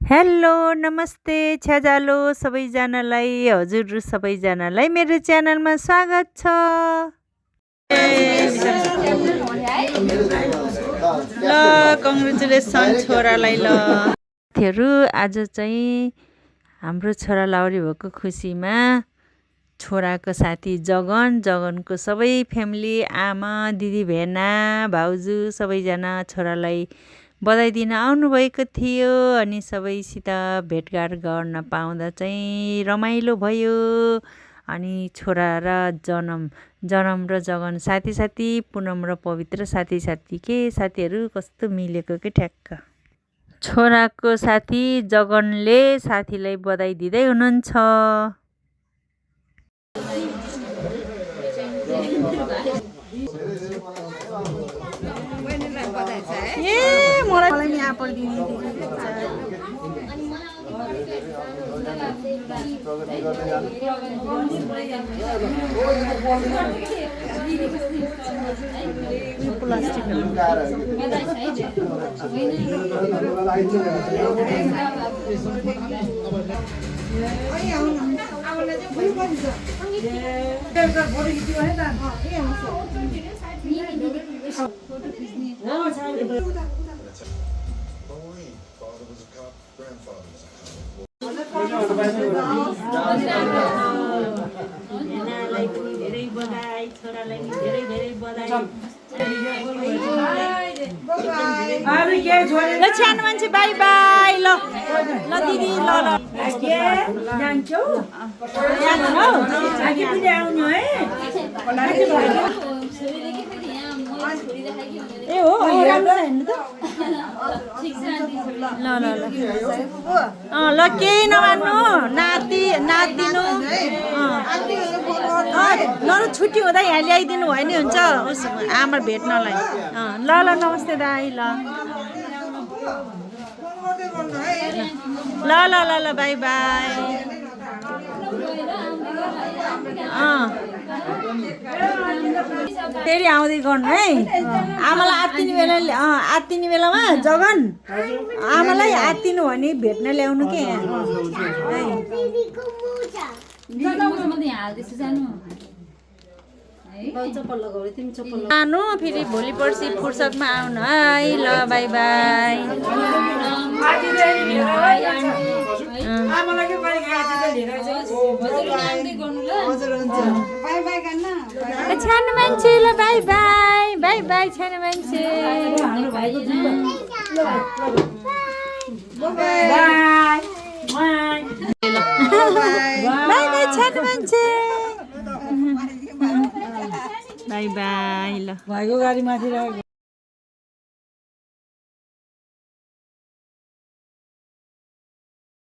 Hello नमस्ते छ्याजालो सबैजनालाई हजुर सबैजनालाई मेरो च्यानलमा स्वागत छ। ल कङ्ग्रेचुलेसन छोरालाई। ल साथीहरू आज चाहिँ हाम्रो छोरा लाउरी भएको खुसीमा छोराको साथी जगनको सबै फ्यामिली आमा दिदी भेना भाउजू सबैजना छोरालाई बधाई दिन आउनुभएको थियो। अनि सबैसित भेटघाट गर्न पाउँदा चाहिँ रमाइलो भयो। अनि छोरा र जनम र जगन साथी पुनम र पवित्र साथी के साथीहरू कस्तो मिलेको के ठ्याक्क। छोराको साथी जगनले साथीलाई बधाई दिँदै हुनुहुन्छ। मलाई नि एप्पल दिने ल छ्यान मान्छे बाई बाई। ल दिदी ल ए हो राम्रो हेर्नु त। ल केही नमान्नु नातिदिनु ल छुट्टी हुँदा यहाँ ल्याइदिनु भयो नि हुन्छ आमा भेट्नलाई। ल नमस्ते दाई। ल बाई बाई। फेरि आउँदै गर्नु है। आमालाई आत्तिने बेलामा जगन आमालाई आत्तिनु भने भेट्न ल्याउनु के आउनु फेरि भोलि पर्सि फुर्सदमा आउनु है। ल बाई बाई। छ्यान मान्छे ल बाई बाई बाई बाई छ्यान मान्छे बाई बाई छ्यान मान्छे बाई बाई। ल भाइको गाडी माथि राखेको।